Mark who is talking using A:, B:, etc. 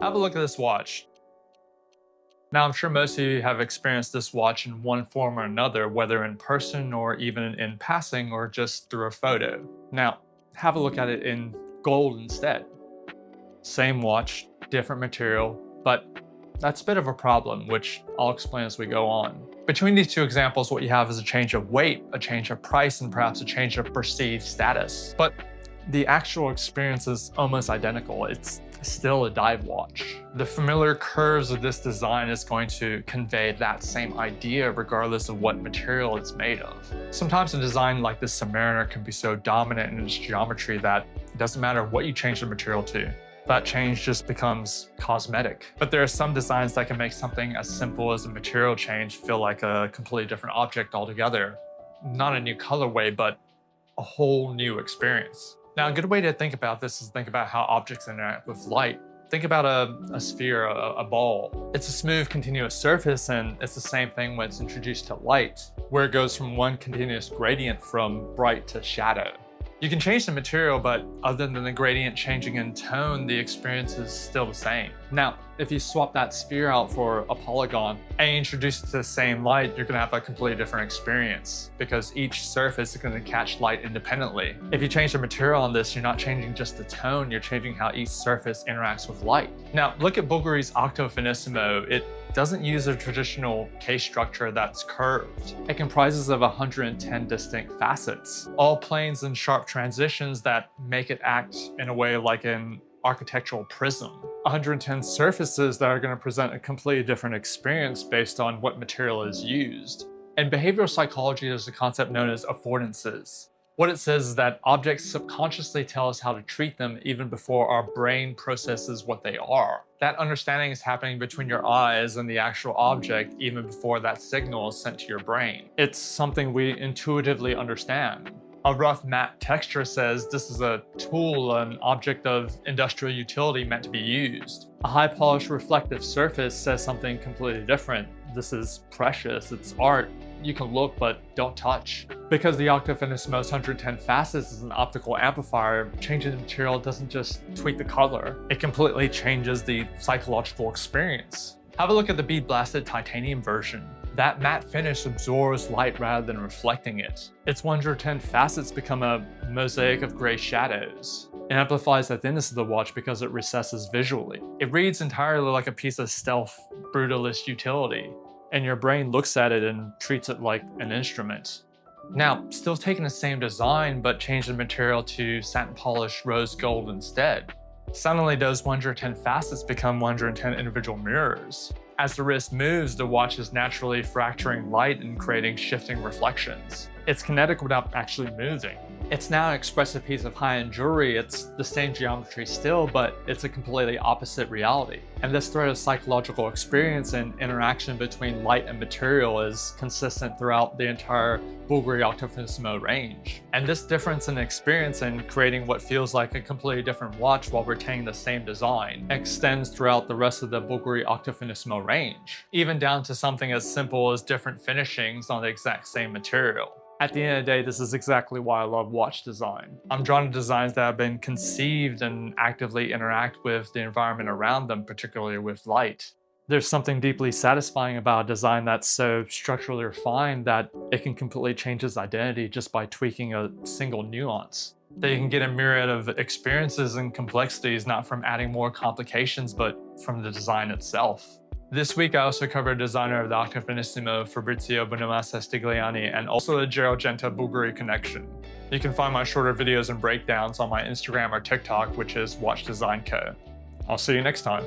A: Have a look at this watch. Now, I'm sure most of you have experienced this watch in one form or another, whether in person or even in passing or just through a photo. Now, have a look at it in gold instead. Same watch, different material, but that's a bit of a problem, which I'll explain as we go on. Between these two examples, what you have is a change of weight, a change of price, and perhaps a change of perceived status. But the actual experience is almost identical. It's still a dive watch. The familiar curves of this design is going to convey that same idea regardless of what material it's made of. Sometimes a design like this Submariner can be so dominant in its geometry that it doesn't matter what you change the material to. That change just becomes cosmetic. But there are some designs that can make something as simple as a material change feel like a completely different object altogether. Not a new colorway, but a whole new experience. Now, a good way to think about this is think about how objects interact with light. Think about a sphere, a ball. It's a smooth, continuous surface, and it's the same thing when it's introduced to light, where it goes from one continuous gradient from bright to shadow. You can change the material, but other than the gradient changing in tone, the experience is still the same. Now, if you swap that sphere out for a polygon and introduce it to the same light, you're gonna have a completely different experience because each surface is gonna catch light independently. If you change the material on this, you're not changing just the tone, you're changing how each surface interacts with light. Now, look at Bulgari's Octo Finissimo. It doesn't use a traditional case structure that's curved. It comprises of 110 distinct facets, all planes and sharp transitions that make it act in a way like an architectural prism. 110 surfaces that are going to present a completely different experience based on what material is used. In behavioral psychology, there's a concept known as affordances. What it says is that objects subconsciously tell us how to treat them even before our brain processes what they are. That understanding is happening between your eyes and the actual object even before that signal is sent to your brain. It's something we intuitively understand. A rough matte texture says this is a tool, an object of industrial utility meant to be used. A high polished reflective surface says something completely different. This is precious, it's art. You can look, but don't touch. Because the Octo Finissimo's 110 facets is an optical amplifier, changing the material doesn't just tweak the color, it completely changes the psychological experience. Have a look at the bead blasted titanium version. That matte finish absorbs light rather than reflecting it. Its 110 facets become a mosaic of gray shadows. It amplifies the thinness of the watch because it recesses visually. It reads entirely like a piece of stealth brutalist utility, and your brain looks at it and treats it like an instrument. Now, still taking the same design, but change the material to satin polished rose gold instead. Suddenly, those 110 facets become 110 individual mirrors. As the wrist moves, the watch is naturally fracturing light and creating shifting reflections. It's kinetic without actually moving. It's now an expressive piece of high-end jewelry. It's the same geometry still, but it's a completely opposite reality. And this thread of psychological experience and interaction between light and material is consistent throughout the entire Bulgari Octo Finissimo range. And this difference in experience in creating what feels like a completely different watch while retaining the same design extends throughout the rest of the Bulgari Octo Finissimo range, even down to something as simple as different finishings on the exact same material. At the end of the day, this is exactly why I love watch design. I'm drawn to designs that have been conceived and actively interact with the environment around them, particularly with light. There's something deeply satisfying about a design that's so structurally refined that it can completely change its identity just by tweaking a single nuance. That you can get a myriad of experiences and complexities, not from adding more complications, but from the design itself. This week, I also covered designer of the Octo Finissimo, Fabrizio Bonamassa Stigliani, and also the Gerald Genta Bulgari connection. You can find my shorter videos and breakdowns on my Instagram or TikTok, which is Watch Design Co. I'll see you next time.